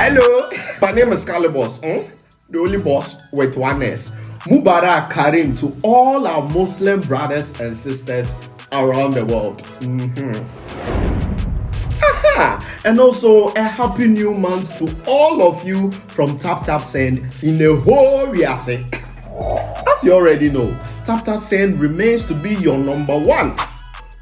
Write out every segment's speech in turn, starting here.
Hello, my name is Calibos, the only boss with one S. Mubarak Karim to all our Muslim brothers and sisters around the world. And also a happy new month to all of you from Taptap Send in the whole Riase. As you already know, Taptap Send remains to be your number one,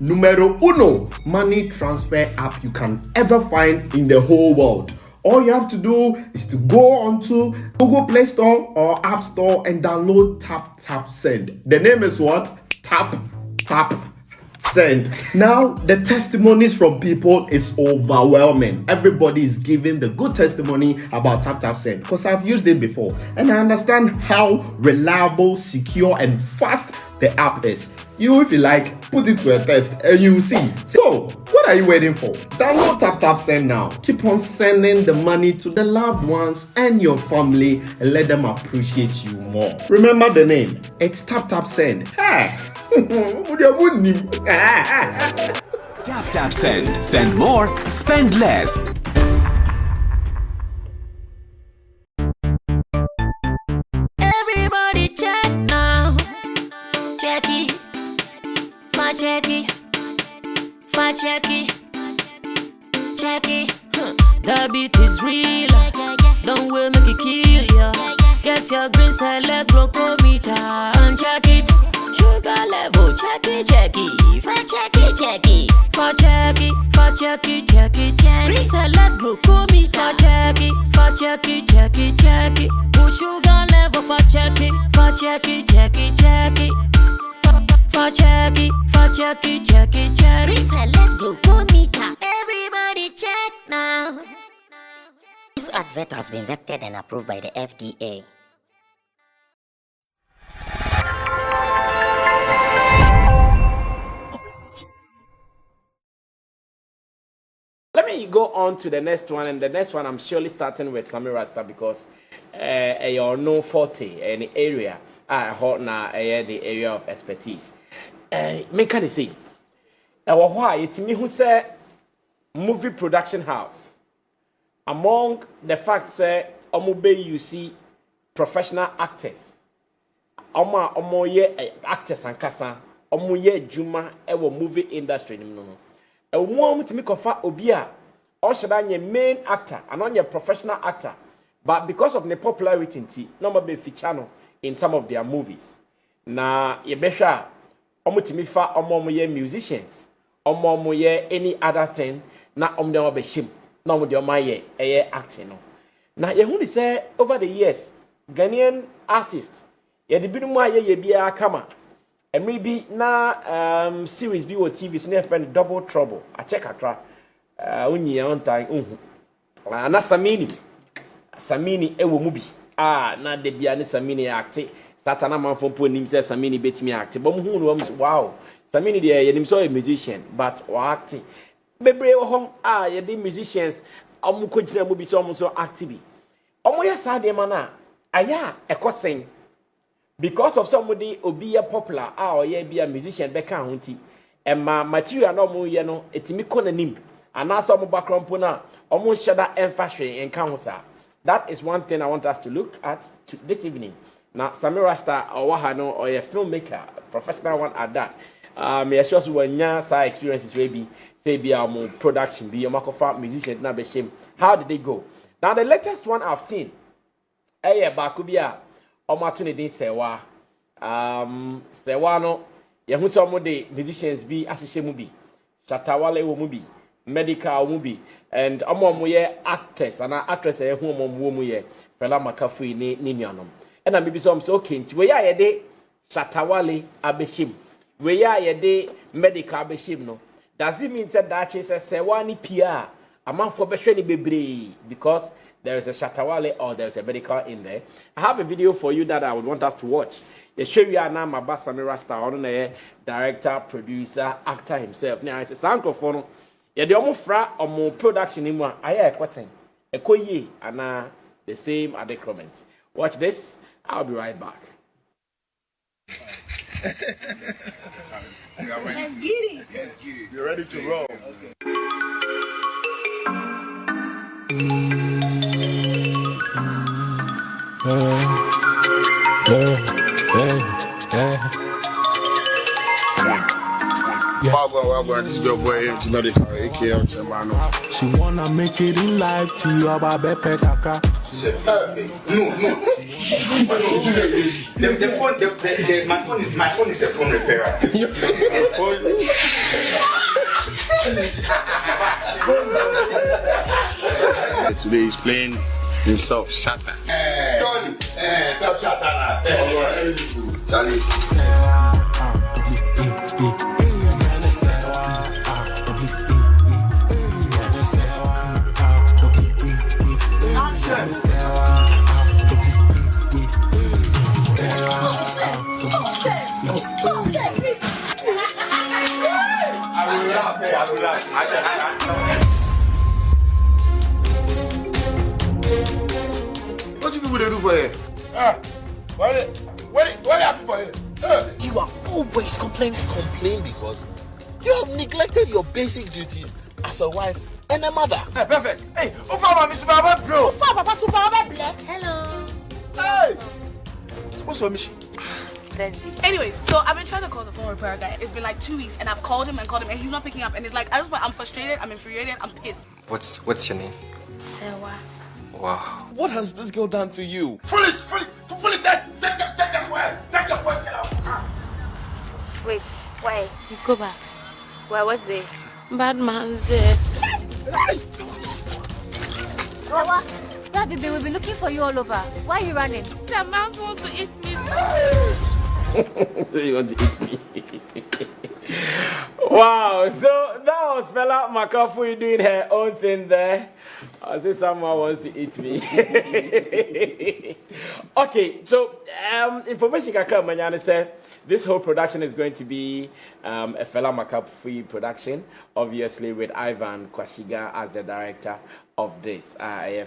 numero uno money transfer app you can ever find in the whole world. All you have to do is to go onto Google Play Store or App Store and download Taptap Send. The name is what? Taptap Send. Now, the testimonies from people is overwhelming. Everybody is giving the good testimony about Taptap Send because I've used it before and I understand how reliable, secure, and fast the app is. You, if you like, put it to a test and you will see. So, what are you waiting for? Download Taptap Send now. Keep on sending the money to the loved ones and your family and let them appreciate you more. Remember the name. It's Taptap Send. Taptap Send. Send more, spend less. Everybody check now. Check it. Check it. Check it. The beat is real. Don't wait, make it kill ya. Get your green select glucometer and check it. Sugar level, check it. Check it. Green select glucometer. Check it. Push sugar level for check it. Check it. Reselect glucometer. Everybody check now. This advert has been vetted and approved by the FDA. Let me go on to the next one, and the next one I'm surely starting with Sammy Rasta because you're no forte any area. I hold now the area of expertise. Make can say why it's me who say movie production house. Among the facts omube you see professional actors. Omo ye actors and kasa. Omo ye juma ewo movie industry no. Omo to me kofa obia or should I main actor and on your professional actor. But because of the popularity, no be feature in some of their movies. Na yebesha omo timi fa omo ye musicians, omo ye any other thing na omo de obeshim, na omo de omaye acting no. Na ye hu say over the years Ghanaian artists ye de binu ye bia kama. And maybe na series bi wo TV so na friend Double Trouble. I check akra. Unyi on time na Samini ewo mu bi. Na de bia ne Samini acte. Satana man from nim say Samini betimi act. But mu hu no wow. Samini de ye nim so a musician but wa act. Bebre wo ho ye de musicians omu ko gina mu bi so omu so act bi. Omu ya sa de mana aya ekosen because of somebody obi ye popular or ye be a musician be kan hunti. Emma material no mu ye no etimi ko nanim. Anasa omu background po na omu shada emfahwe en kan ho sa. That is one thing I want us to look at this evening. Now, Sammy Rasta or Wahano or a filmmaker, professional one at that. Me assure you when your experiences will be say be our production, be your makofa musician, na be shame. How did they go? Now the latest one I've seen, bakubia omatune din sewa. Sewa no yehu some de musicians be asise mu bi. Shatta Wale wo mu bi, Medikal mu bi, and omo ye actors and actress yehu omo mu ye. Fela makafui ni nuanom. And I maybe some so okay. We ya yede Shatta Wale abeshim. We ya yede Medikal abeshim no. Does it mean that she says sewa ni PR? A man for behwe ni bebre because there is a Shatta Wale or there is a Medikal in there. I have a video for you that I would want us to watch. You show you now my boss Sammy Rasta on the director, producer, actor himself. Now it's a soundphone. Yeah, the omo fra omo production ni mo aya ekwesen. Ekoye ana the same adequate. Watch this. I'll be right back. Let's get it. You're ready to roll. Okay. This is your boy, empty Medikal, aka Chamano. She wanna make it in life to you about Bepe Kaka. No. My phone is a phone repairer. Today he's playing himself, Shatta. Charlie. What you people do for here? What happened for here? You are always complaining. Complain because you have neglected your basic duties as a wife and a mother. Hey, perfect. Hey, Mr. Baba, bro. Hello. Hey. What's your mission? Anyway, so I've been trying to call the phone repair guy. It's been like 2 weeks, and I've called him, and he's not picking up. And it's like, at this point, I'm frustrated, I'm infuriated, I'm pissed. What's your name? Sewa. Wow. What has this girl done to you? Foolish. Take your phone, get out. Wait, why? Let's go back. Why, what's there? Bad man's there. Sewa, David, we've been looking for you all over. Why are you running? Some mouse wants to eat me. You want to eat me? Wow, so that was Fela McAfee doing her own thing there. I see someone wants to eat me. Okay, so information can come and say this whole production is going to be a Fela McAfee production, obviously with Ivan Kwashiga as the director of this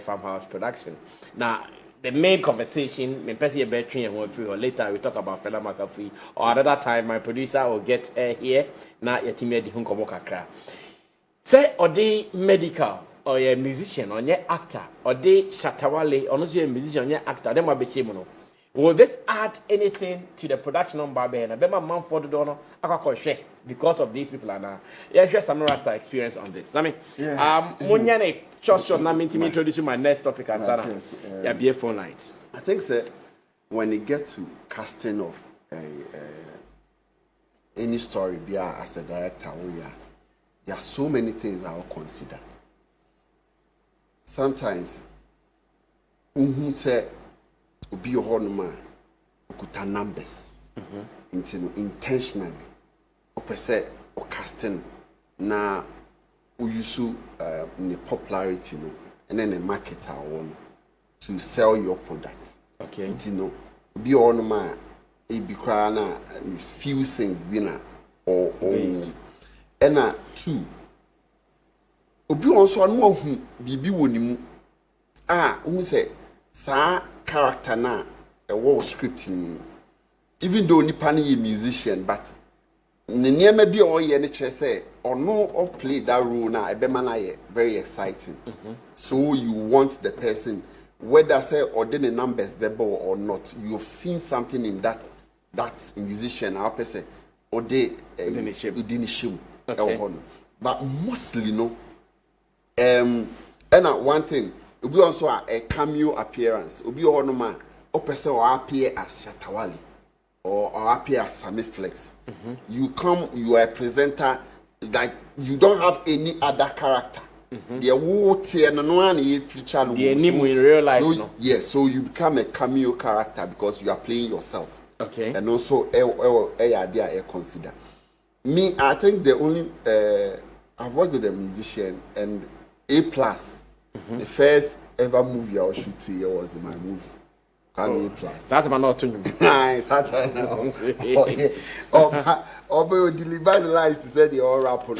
farmhouse production. Now, the main conversation, later we talk about Fela McAfee, or another time my producer will get here. Now, say, or the Medikal, or a musician, or a actor, or the Shatta Wale, or a musician, or actor, then be shame. Will this add anything to the production on Barbe and a Bema man for the donor? Because of these people are now. Yeah, share some Rasta experience on this. Sammy, Munyane, short, now me to introduce you my next topic and Sarah. Yeah, be a phone lines. I think that when it gets to casting of any story, as a director, there are so many things I will consider. Sometimes, say, be your horn okuta numbers intentionally or casting na ususu the popularity no and then a marketer one to sell your product. Okay. Be your horn e be na few things bina or and two obi also anu hu bibi wonimu say sa character na a wall scripting even though nipa na a musician but ne niema bi o ye ne kire say or no or play that role na e be man very exciting. So you want the person whether say or the numbers bebo or not, you have seen something in that musician our person or they shim. But mostly no and one thing we also a cameo appearance. Obi or no man, or person or appear as Shatta Wale or appear as Sammy Flex. You come, you are a presenter, like you don't have any other character. The award and no one future. The name in real life. So, no? yes, so you become a cameo character because you are playing yourself. Okay. And also, I consider. Me, I think the only I've worked with a musician and A+. The first ever movie I was shooting here was my movie. Cameo Plus. That's my not to you. Oh, deliver the lines to say the all rap on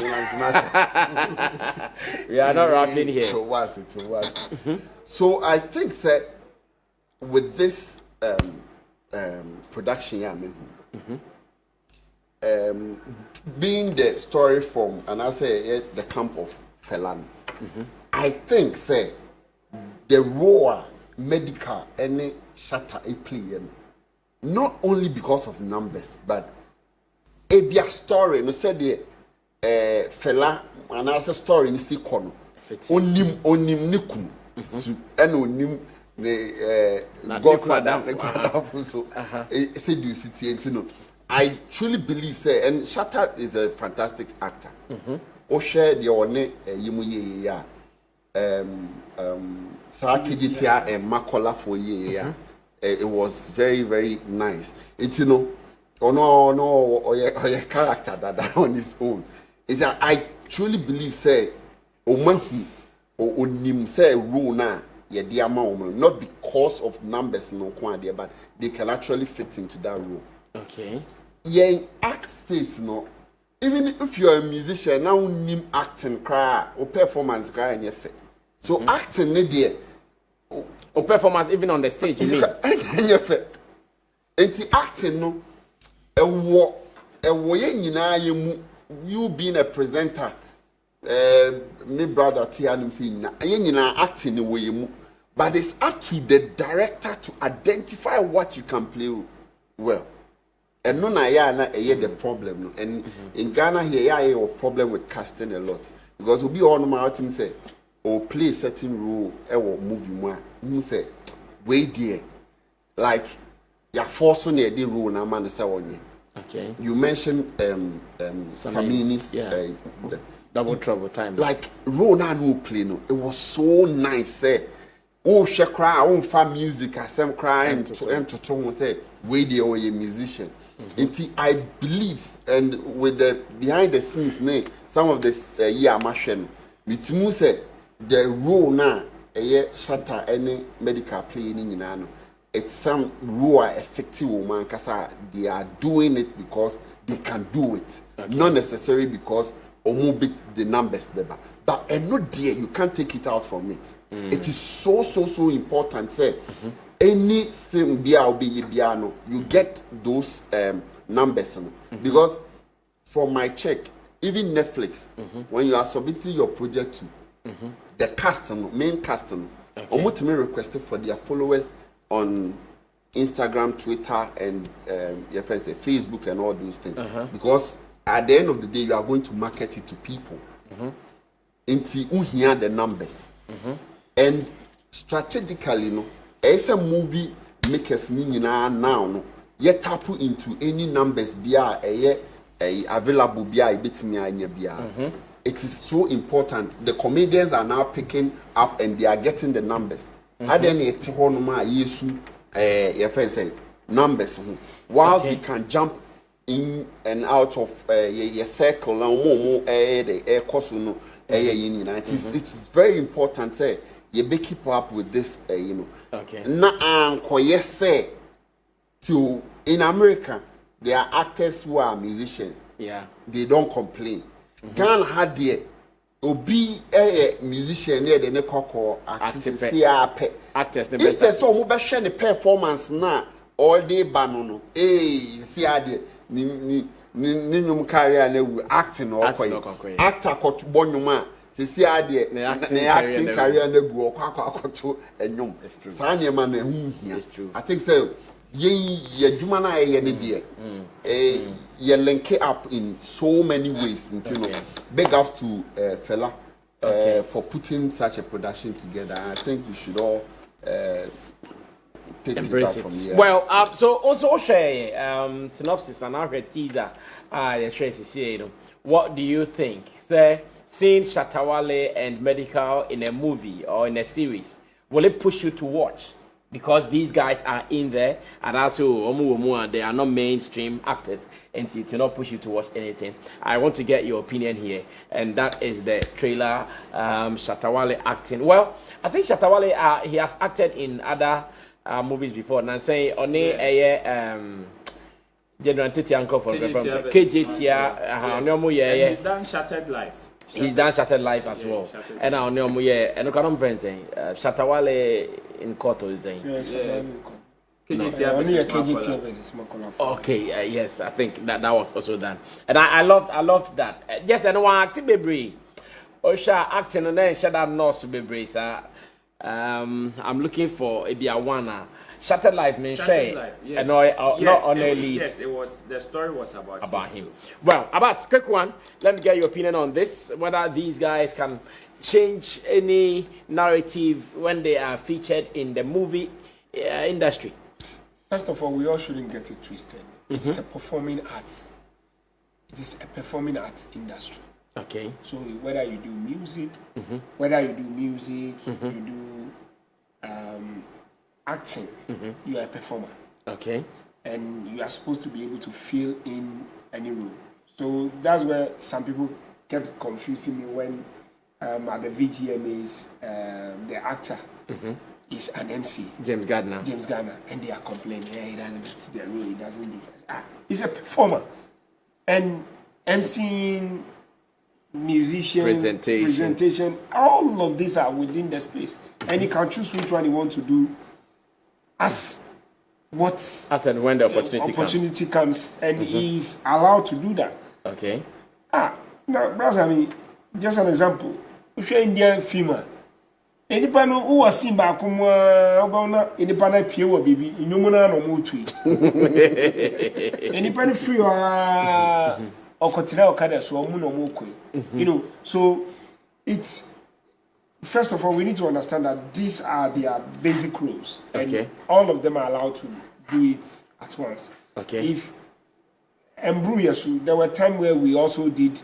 We are not rapping here. So was it. So I think that with this production, being the story from, and I say the camp of Fela. I think say the raw Medikal any Shatta a play not only because of numbers but a be a story no say the Fela and as a story in Sikono. Onim nikum. And onim the Godfather so seducity, you know. I truly believe say, and Shatta is a fantastic actor. O share the one yimu ya Sakijitia and Makola for ye. It was very, very nice. It's, you know, or your character that on his own. It's that I truly believe say omahu or onim say rule na ye diama, not because of numbers no quantity, but they can actually fit into that role. Okay. Yeah, act space no. Even if you're a musician, now nim acting cry or performance cry in your face. So acting ne dear. Or performance even on the stage, you mean? And the acting no. You being a presenter, my brother Tianum saying, you acting the way you move. But it's up to the director to identify what you can play well. And no, I the problem. And in Ghana, here, I have a problem with casting a lot. Because we be on my team say, or play certain role, or movie more. You say, wait dear. Like, you're forcing the role, and I'm on the side. Okay. You mentioned Sammy's Double Trouble time. Like role na no play no. It was so nice. Say, oh she cry, oh fa music, I some crying to say, wait there or a musician. I believe, and with the behind the scenes, some of this year machine, with me say the role na Shatta any medical playing in Nano. It's some raw effective woman because they are doing it because they can do it. Okay. Not necessarily because big the numbers better. But no dear, you can't take it out from it. It is so important. Say anything biano, you get those numbers. Because from my check, even Netflix, when you are submitting your project to the customer, main customer, okay. Requested for their followers on Instagram, Twitter, and your friends say Facebook and all those things. Because at the end of the day, you are going to market it to people. Until you hear the numbers. And strategically, no, as a movie makers now, yet tap into any numbers available it is so important. The comedians are now picking up and they are getting the numbers. Your friend say numbers. Whilst we can jump in and out of your circle it is very important. Say you be keep up with this. Okay. Say to in America there are actors who are musicians. Yeah. They don't complain. Ghana had there. Obi a musician near the nekoko artist actors the best. Is so mo be share the performance na all day banono. See ade ni nyum career na acting or koyi. Actor kot bonyuma see ade na acting career na bu okwakoto enyum. Sa na ma na hu hia. I think so ye adwuma na ye ne de you link it up in so many ways. Big ups to Fela for putting such a production together. I think we should all take embrace it from here. Well, so also share synopsis and our teaser. What do you think? Say, seeing Shatta Wale and Medikal in a movie or in a series, will it push you to watch? Because these guys are in there, and also they are not mainstream actors, and to not push you to watch anything. I want to get your opinion here, and that is the trailer. Shatta Wale acting. Well, I think Shatta Wale he has acted in other movies before. And I'm saying only General Titi Uncle for KJT. He's done Shattered Lives. He's done Shattered Life as well. And now, and I'm friends saying Shatta Wale in court is saying. Okay, yes, I think that was also done. And I loved that. Yes, and one acting baby. Osha acting and then Shatta nurse baby, sir. I'm looking for a Biawana. Shattered Life, mean Shattered Life, yes. And yes, not on a lead. Yes, it was. The story was about him. Well, about quick one. Let me get your opinion on this. Whether these guys can change any narrative when they are featured in the movie industry. First of all, we all shouldn't get it twisted. It is a performing arts. It is a performing arts industry. Okay. So whether you do music, you do acting, you are a performer. Okay. And you are supposed to be able to fill in any role. So that's where some people kept confusing me when at the VGMAs, the actor is an MC. James Gardner. And they are complaining, he doesn't fit the role, he doesn't this. He's a performer. And MCing, musician, presentation, all of these are within the space. And he can choose which one he wants to do as and when the opportunity comes. And he's allowed to do that. Okay. Now, brother, I mean, just an example. If you're Indian female, anybody who was seen back home, anybody pay or baby, you know, no more to anybody free or continue or so no more. You know, so it's first of all, we need to understand that these are their basic rules, and all of them are allowed to do it at once. Okay. If there were times where we also did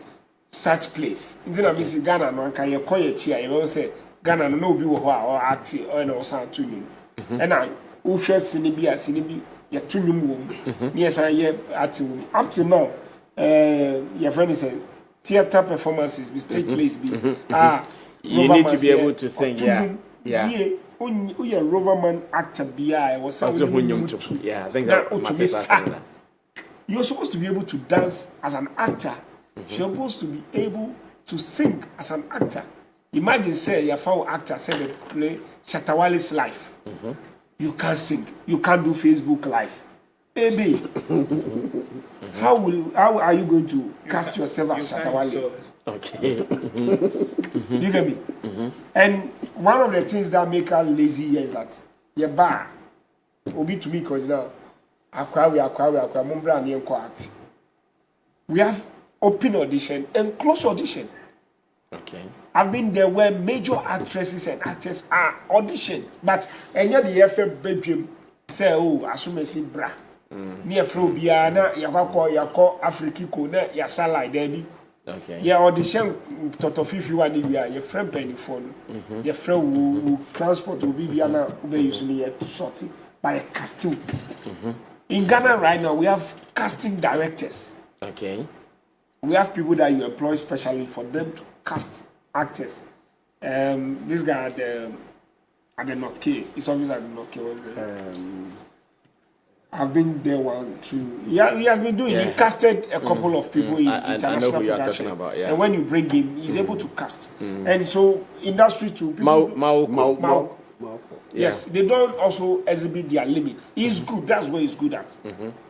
such plays. In Ghana, no can you call your chair? You say Ghana no be or act or no sound to you. And I usher Sinibi, your two new yes, I hear at up to now. Your friend is theater performances, stage plays be you need to be able to sing, we a Roverman actor BI was I think that you're supposed to be able to dance as an actor. You're supposed to be able to sing as an actor. Imagine, say, your fellow actor said they play Shatta Wale's life. You can't sing. You can't do Facebook Live. Baby, how are you going to cast yourself as Shatta Wale? Okay. You get me? And one of the things that make her lazy here is that your bar will be to me because now we have open audition and close audition. Okay. I've been there where major actresses and actors are auditioned, but and yet the FF bedroom say, oh, asume si bra. Near Frobia, na yako Afriki kona ya sala debi. Okay. Yeah, audition toto 51 your friend penny phone. Your friend who transport will be Biana ube usually sorted by a casting. In Ghana right now we have casting directors. Okay. We have people that you employ specially for them to cast actors. This guy at the North K. It's always at the North K. I've been there 1, 2. Yeah, he has been doing. He casted a couple of people in international I know who you are production. talking about. Yeah. And when you bring him, he's able to cast. And so industry too. Mau. Yes, they don't also exhibit their limits. He's good. That's what he's good at.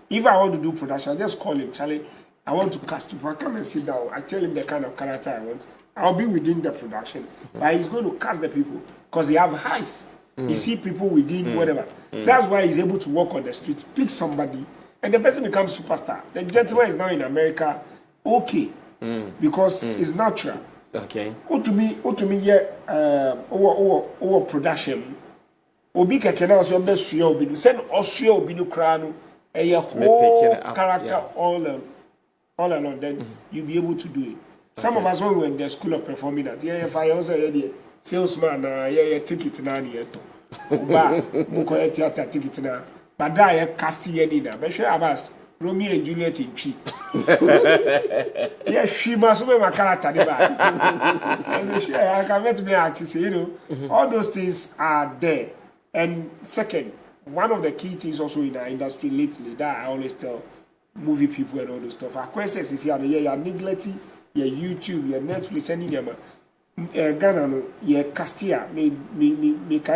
If I want to do production, I just call him, Charlie. I want to cast people. I come and sit down. I tell him the kind of character I want. I'll be within the production. But he's going to cast the people because they have highs. He see people within whatever. That's why he's able to walk on the streets, pick somebody, and the person becomes superstar. The gentleman is now in America, okay, because it's natural. Okay. What to me, yeah, over production. Obi kekena oso be suya obi no send osuya obi no kra no a whole character all along, then you'll be able to do it. Some of us when we were in the school of performing arts, if I also the salesman, ticket na the to. Uba, muko theater ticket na. But that casting any na. But sure abas Romeo and Juliet in chi. Yeah, she must be my character. I can let me act. All those things are there. And second, one of the key things also in our industry lately that I always tell movie people and all those stuff. Our questions is you're neglecting your YouTube, your Netflix, and your Ghana, your Castilla, me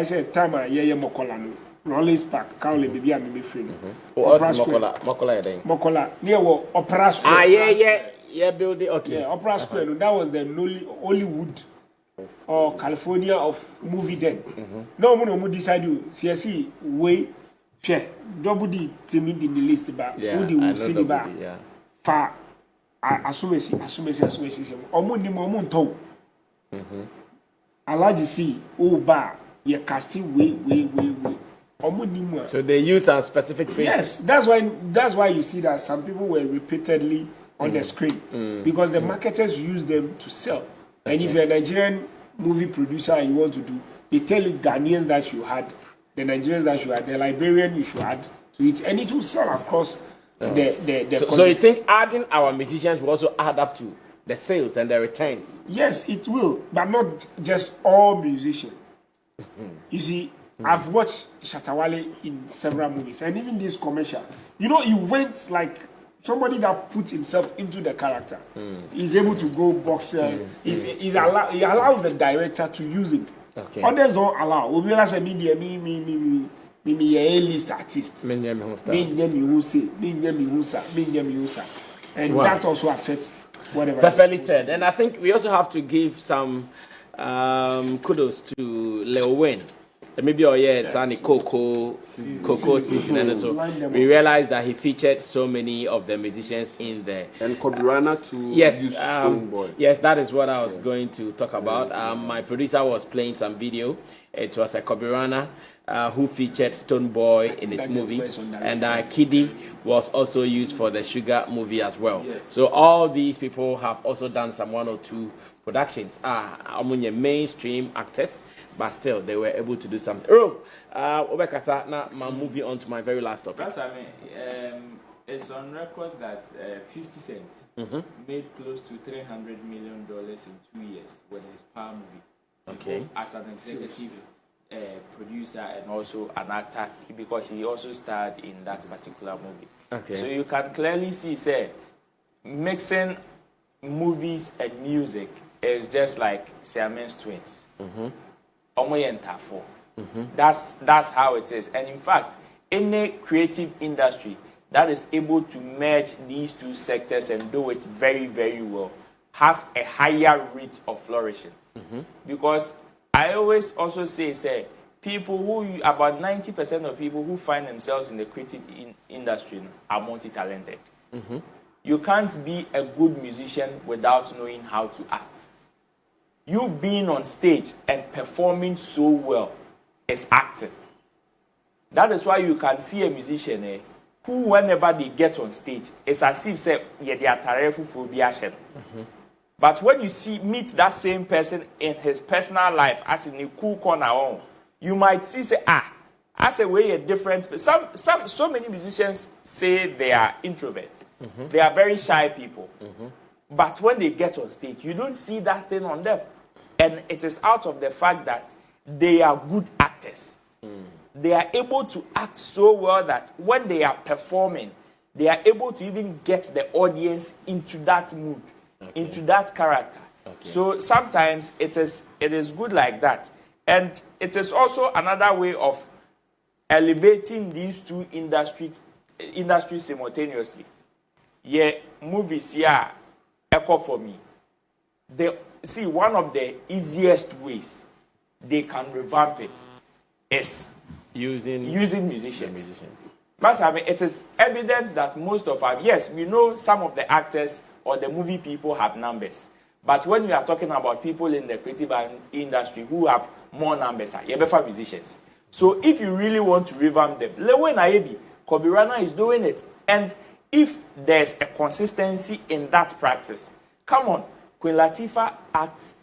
say time, your Mokola, Rollins Park, Cowley, baby, I'm my friend. Mokola, near Opera Square. Yeah, building, okay. Yeah, Opera Square, that was the Hollywood or California of movie then. No one decide you. See, way, share, double D to me in the list back. Who do you see back? Far, assume. Omo to. Alaji see, oh, bar, you're casting way. So they use a specific face. Yes, that's why you see that some people were repeatedly on the screen because the marketers use them to sell. And if you're a Nigerian movie producer and you want to do, they tell you Ghanaians that you had, the Nigerians that you had, the Liberian you should add to it, and it will sell, of course. So you think adding our musicians will also add up to the sales and the returns? Yes, it will, but not just all musicians. You see, I've watched Shatta Wale in several movies, and even this commercial. You know, he went like somebody that put himself into the character. He's able to go boxer. He allows the director to use him. Okay. Others don't allow. We realize that me a list artist. Me and that also affects whatever. Perfectly said. And I think we also have to give some kudos to Lil Wayne. Maybe it's only Coco season, and so we realized that he featured so many of the musicians in there. And Kobirana to use Stone Boy. Yes, that is what I was going to talk about. My producer was playing some video. It was a Kobirana who featured Stone Boy in his movie, and Kiddy was also used for the Sugar movie as well. Yes. So all these people have also done some 1 or 2 productions. Among your mainstream actors. But still, they were able to do something. Now I'm moving on to my very last topic. That's it's on record that 50 Cent made close to $300 million in 2 years with his Power movie. Okay. As an executive producer and also an actor, because he also starred in that particular movie. Okay. So you can clearly see, mixing movies and music is just like Siamese twins. That's how it is. And in fact, any creative industry that is able to merge these two sectors and do it very, very well has a higher rate of flourishing. Because I always also say people who, about 90% of people who find themselves in the creative industry are multi-talented. You can't be a good musician without knowing how to act. You being on stage and performing so well is acting. That is why you can see a musician who, whenever they get on stage, it's as if they are tarefu. But when you meet that same person in his personal life, as in a cool corner, you might see as a way a different. So many musicians say they are introverts. They are very shy people. But when they get on stage, you don't see that thing on them. And it is out of the fact that they are good actors. They are able to act so well that when they are performing, they are able to even get the audience into that mood, into that character. So sometimes it is good like that. And it is also another way of elevating these two industries simultaneously. Movies, echo for me. One of the easiest ways they can revamp it is using musicians. But it is evident that most of our, we know some of the actors or the movie people have numbers. But when we are talking about people in the creative industry who have more numbers, you better musicians. So if you really want to revamp them, Lewe Naebi, Kobirana is doing it. And if there's a consistency in that practice, come on, Queen Latifah acts,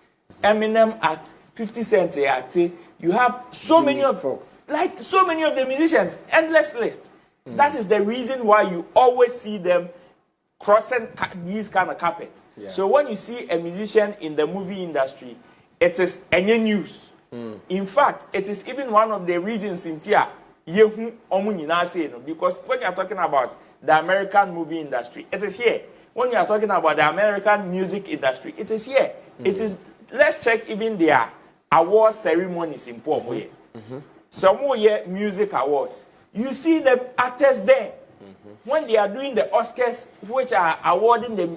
Eminem acts, 50 Cent acts. You have so many of the musicians, endless list. That is the reason why you always see them crossing these kind of carpets. So when you see a musician in the movie industry, it is any news. In fact, it is even one of the reasons in Tia because when you are talking about the American movie industry, it is here. When you are talking about the American music industry, it is here. It is. Let's check even their award ceremonies in Pomwe. Some music awards. You see the actors there. When they are doing the Oscars, which are awarding the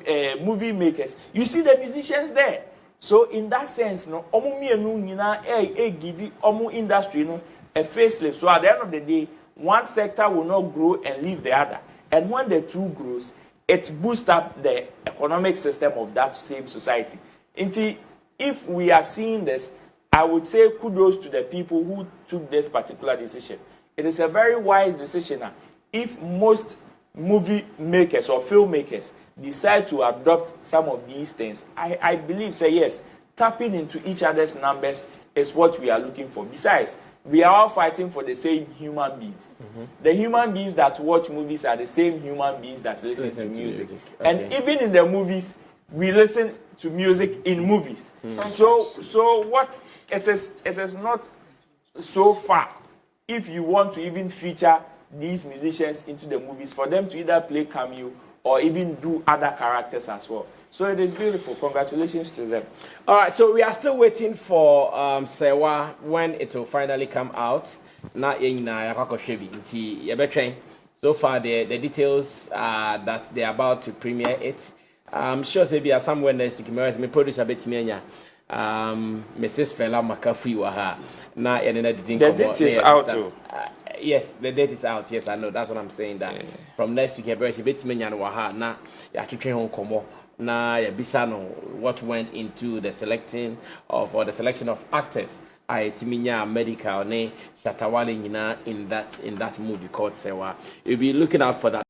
movie makers, you see the musicians there. So in that sense, no, omu mienu nyina give omu industry no a facelift. So at the end of the day, one sector will not grow and leave the other. And when the two grows, it boosts up the economic system of that same society. If we are seeing this, I would say kudos to the people who took this particular decision. It is a very wise decision. If most movie makers or filmmakers decide to adopt some of these things, I believe, say yes, tapping into each other's numbers is what we are looking for. Besides, we are all fighting for the same human beings. The human beings that watch movies are the same human beings that listen to music. Okay. And even in the movies, we listen to music in movies. So what it is not so far if you want to even feature these musicians into the movies for them to either play cameo or even do other characters as well. So it is beautiful. Congratulations to them. All right, so we are still waiting for Sewa when it will finally come out. So far, the details are that they are about to premiere it. I'm sure there are somewhere next to Kimera. Me producer Betty Mrs. Fela Makafi Waha. The date is out too. Yes, the date is out. Yes, I know. That's what I'm saying. That from next week, Betty Waha. Now, you have to train on Komo. Now, Bisano, what went into the selection of actors. I Timinya Medikal ne Shatta Wale in that movie called Sewa. You'll be looking out for that.